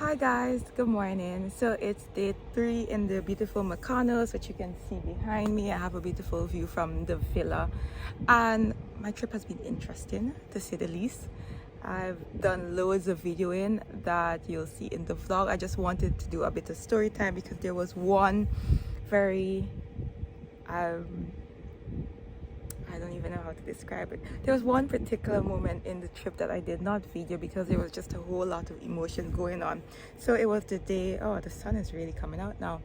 Hi guys, good morning. So it's day 3 in the beautiful Mykonos, which you can see behind me. I have a beautiful view from the villa, and my trip has been interesting to say the least. I've done loads of videoing that you'll see in the vlog. I just wanted to do a bit of story time because there was one very I don't even know how to describe it. There was one particular moment in the trip that I did not video because there was just a whole lot of emotion going on. So it was the day, oh, the sun is really coming out now.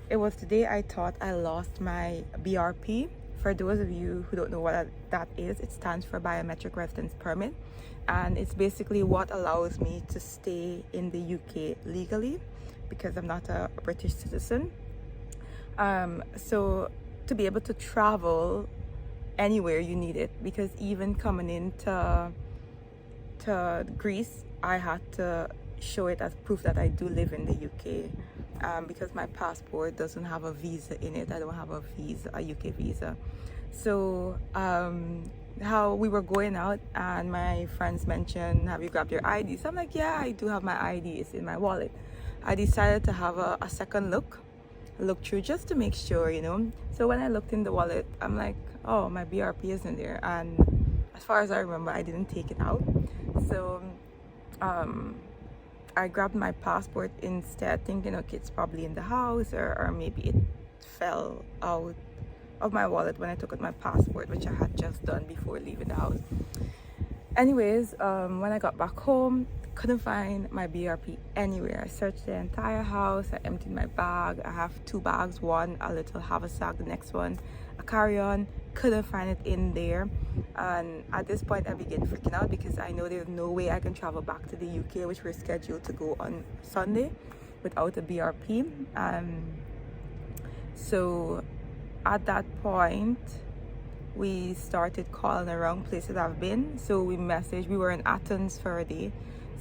It was the day I thought I lost my BRP. For those of you who don't know what that is, it stands for Biometric Residence Permit. And it's basically what allows me to stay in the UK legally because I'm not a British citizen. So to be able to travel anywhere you need it, because even coming into Greece I had to show it as proof that I do live in the UK, because my passport doesn't have a visa in it. I don't have a UK visa. So how we were going out and my friends mentioned, have you grabbed your ID? So I'm like, yeah, I do have my ID, it's in my wallet. I decided to have a second look through just to make sure, So when I looked in the wallet, I'm like, oh, my BRP isn't there, and as far as I remember, I didn't take it out. So I grabbed my passport instead, thinking, okay, it's probably in the house, or maybe it fell out of my wallet when I took out my passport, which I had just done before leaving the house. Anyways, when I got back home, couldn't find my BRP anywhere. I searched the entire house. I emptied my bag. I have 2 bags, one a little haversack, the next one a carry-on. Couldn't find it in there, and at this point I began freaking out because I know there's no way I can travel back to the UK, which we're scheduled to go on Sunday, without a BRP. So at that point we started calling around places I've been. So we were in Athens for a day.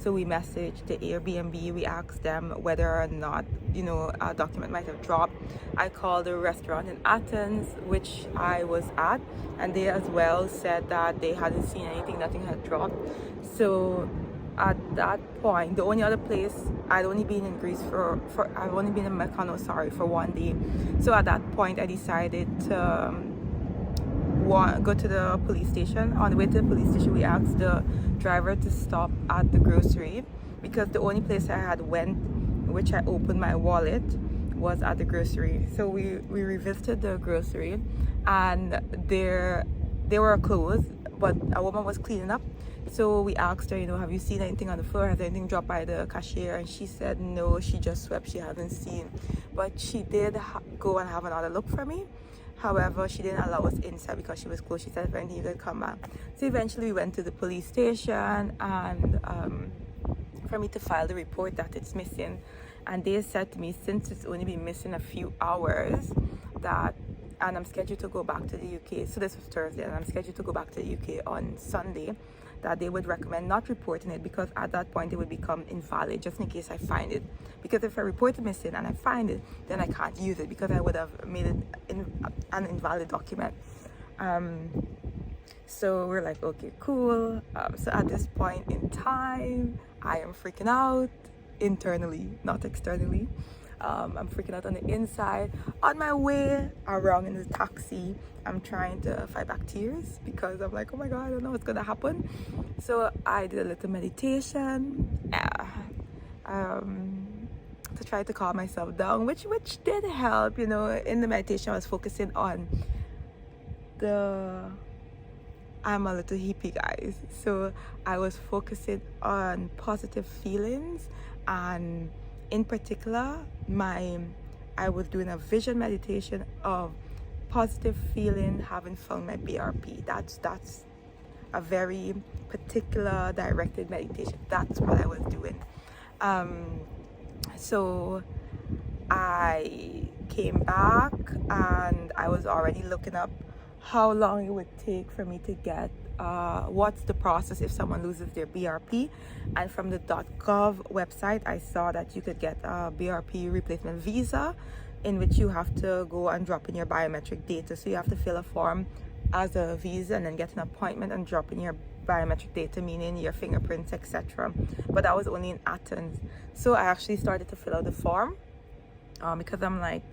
So we messaged the Airbnb. We asked them whether or not, a document might have dropped. I called a restaurant in Athens, which I was at, and they as well said that they hadn't seen anything, nothing had dropped. So at that point, the only other place, I'd only been in Greece I've only been in Mykonos, for 1 day. So at that point, I decided to go to the police station. On the way to the police station, we asked the driver to stop at the grocery because the only place I had went, which I opened my wallet, was at the grocery. So we revisited the grocery, and they were closed, but a woman was cleaning up. So we asked her, have you seen anything on the floor? Has anything dropped by the cashier? And she said no, she just swept, she hasn't seen. But she did go and have another look for me. However, she didn't allow us inside because she was closed. She said if anything, you could come back. So eventually we went to the police station, and for me to file the report that it's missing. And they said to me, since it's only been missing a few hours, and I'm scheduled to go back to the UK. So this was Thursday, and I'm scheduled to go back to the UK on Sunday, that they would recommend not reporting it because at that point it would become invalid, just in case I find it. Because if I report it missing and I find it, then I can't use it because I would have made it an invalid document. So we're like, okay, cool. So at this point in time, I am freaking out internally, not externally. I'm freaking out on the inside. On my way around in the taxi, I'm trying to fight back tears because I'm like, oh my god, I don't know what's gonna happen. So I did a little meditation to try to calm myself down, which did help. In the meditation I was focusing on I'm a little hippie, guys, so I was focusing on positive feelings, and in particular I was doing a vision meditation of positive feeling having found my BRP. That's a very particular directed meditation. That's what I was doing. So I came back and I was already looking up how long it would take for me to get what's the process if someone loses their BRP. And from the .gov website, I saw that you could get a BRP replacement visa, in which you have to go and drop in your biometric data. So you have to fill a form as a visa and then get an appointment and drop in your biometric data, meaning your fingerprints, etc. But that was only in Athens. So I actually started to fill out the form because I'm like,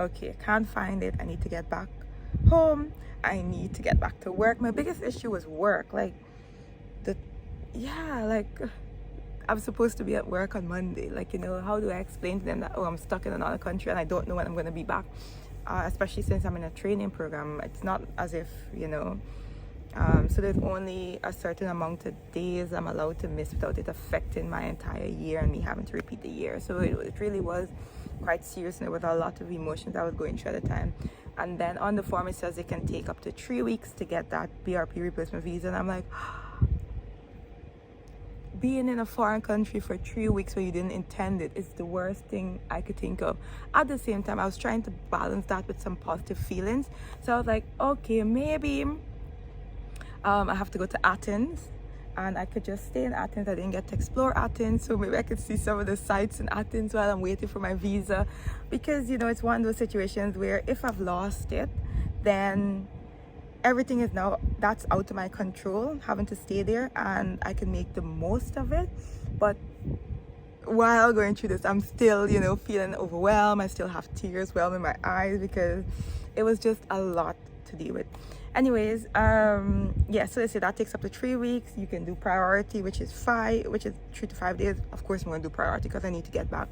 okay, I can't find it. I need to get back home. I need to get back to work. My biggest issue was work. Like, I'm supposed to be at work on Monday. Like, you know, how do I explain to them that, oh, I'm stuck in another country and I don't know when I'm going to be back? Especially since I'm in a training program. It's not as if, you know, so there's only a certain amount of days I'm allowed to miss without it affecting my entire year and me having to repeat the year. So it really was quite serious, and there was a lot of emotions I was going through at the time. And then on the form it says it can take up to 3 weeks to get that BRP replacement visa, and I'm like, being in a foreign country for 3 weeks where you didn't intend it is the worst thing I could think of. At the same time, I was trying to balance that with some positive feelings. So I was like, okay, maybe I have to go to Athens and I could just stay in Athens. I didn't get to explore Athens, so maybe I could see some of the sites in Athens while I'm waiting for my visa. Because, you know, it's one of those situations where if I've lost it, then everything is now, that's out of my control, having to stay there, and I can make the most of it. But while going through this, I'm still, you know, feeling overwhelmed. I still have tears welling in my eyes because it was just a lot to deal with. Anyways, yeah, so they say that takes up to 3 weeks. You can do priority, which is 3 to 5 days. Of course, I'm going to do priority because I need to get back.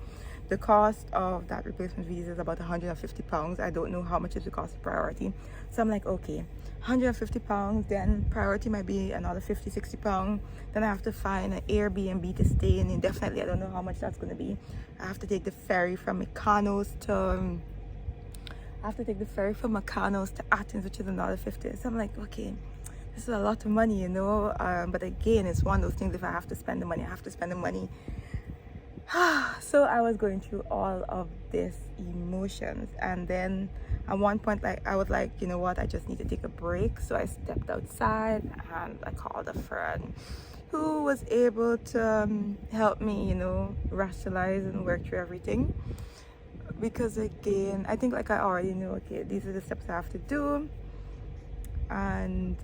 The cost of that replacement visa is about £150. I don't know how much is the cost of priority. So I'm like, okay, £150, then priority might be another £50-60. Then I have to find an Airbnb to stay in indefinitely. I don't know how much that's going to be. I have to take the ferry from Mykonos to Athens, which is another 50. So I'm like, okay, this is a lot of money, you know. But again, it's one of those things, if I have to spend the money, I have to spend the money. So I was going through all of this emotions, and then at one point, like, I was like, you know what, I just need to take a break. So I stepped outside and I called a friend who was able to help me, you know, rationalize and work through everything. Because again, I think, like, I already know, okay, these are the steps I have to do, and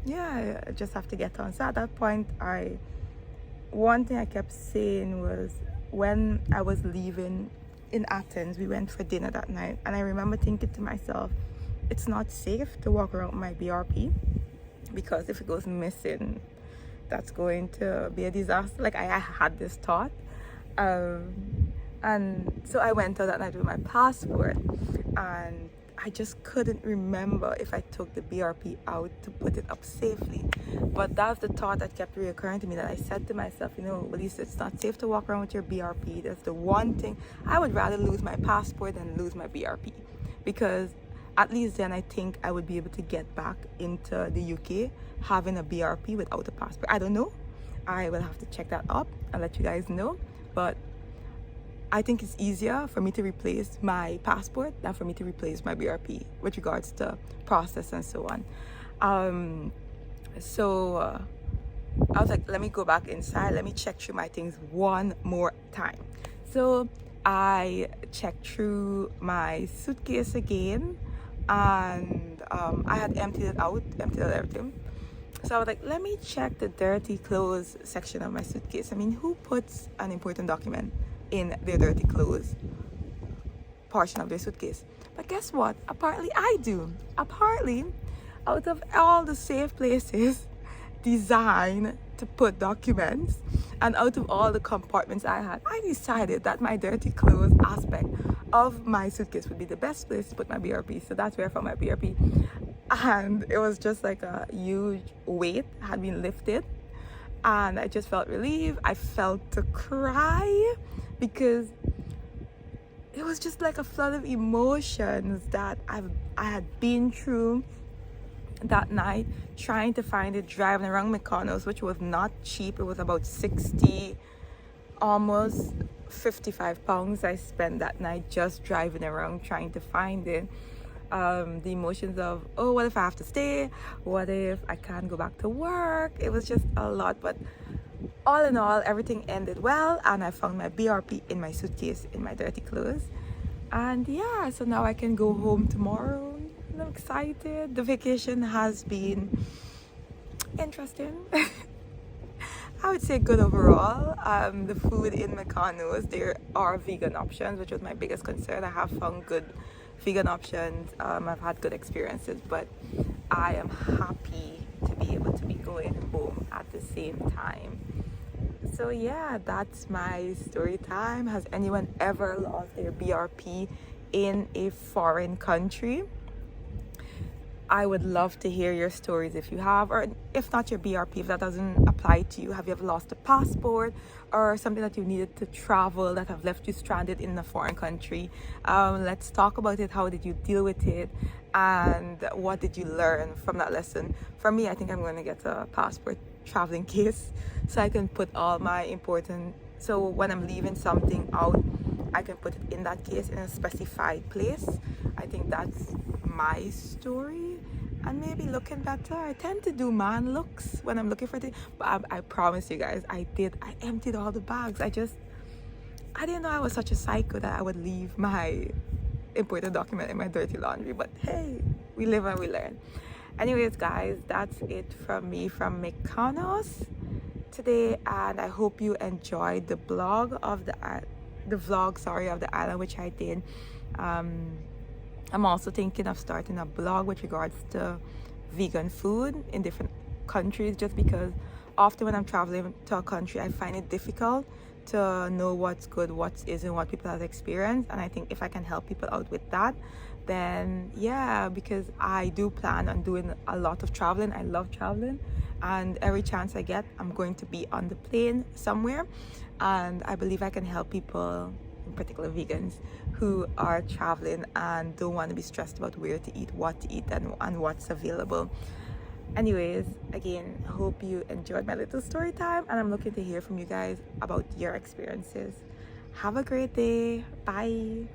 yeah, I just have to get on. So at that point, one thing I kept saying was, when I was leaving in Athens, we went for dinner that night, and I remember thinking to myself, it's not safe to walk around with my BRP, because if it goes missing, that's going to be a disaster. Like, I had this thought. And so I went out that night with my passport, and I just couldn't remember if I took the BRP out to put it up safely. But that's the thought that kept reoccurring to me, that I said to myself, you know, Wallisa, it's not safe to walk around with your BRP. That's the one thing. I would rather lose my passport than lose my BRP, because at least then I think I would be able to get back into the UK having a BRP without a passport. I don't know. I will have to check that up and let you guys know. But I think it's easier for me to replace my passport than for me to replace my BRP with regards to process and so on. So I was like, let me go back inside. Let me check through my things one more time. So I checked through my suitcase again, and I had emptied out everything. So I was like, let me check the dirty clothes section of my suitcase. I mean, who puts an important document in their dirty clothes portion of their suitcase? But guess what? Apparently I do. Apparently, out of all the safe places designed to put documents, and out of all the compartments I had, I decided that my dirty clothes aspect of my suitcase would be the best place to put my BRP. So that's where I found my BRP. And it was just like a huge weight had been lifted, and I just felt relieved. I felt to cry, because it was just like a flood of emotions that I had been through that night, trying to find it, driving around Mykonos, which was not cheap. It was about 60, almost £55 I spent that night just driving around trying to find it. The emotions of, oh, what if I have to stay? What if I can't go back to work? It was just a lot. But all in all, everything ended well, and I found my BRP in my suitcase in my dirty clothes. And yeah, so now I can go home tomorrow, and I'm excited. The vacation has been interesting. I would say good overall. The food in Mykonos, there are vegan options, which was my biggest concern. I have found good vegan options. I've had good experiences, but I am happy to be able to be going home at the same time. So yeah, that's my story time. Has anyone ever lost their BRP in a foreign country? I would love to hear your stories if you have, or if not your BRP, if that doesn't apply to you. Have you ever lost a passport or something that you needed to travel that have left you stranded in a foreign country? Let's talk about it. How did you deal with it? And what did you learn from that lesson? For me, I think I'm going to get a passport traveling case so I can put all my important, so when I'm leaving something out, I can put it in that case in a specified place. I think that's my story. And maybe looking better. I tend to do man looks when I'm looking for things, but I promise you guys, I emptied all the bags. I didn't know I was such a psycho that I would leave my important document in my dirty laundry. But hey, we live and we learn. Anyways, guys, that's it from me from Mykonos today, and I hope you enjoyed the vlog of the island, which I did. I'm also thinking of starting a blog with regards to vegan food in different countries, just because often when I'm traveling to a country, I find it difficult to know what's good, what isn't, what people have experienced. And I think if I can help people out with that, then yeah, because I do plan on doing a lot of traveling. I love traveling, and every chance I get, I'm going to be on the plane somewhere. And I believe I can help people, in particular vegans, who are traveling and don't want to be stressed about where to eat, what to eat, and what's available. Anyways, again, hope you enjoyed my little story time, and I'm looking to hear from you guys about your experiences. Have a great day. Bye.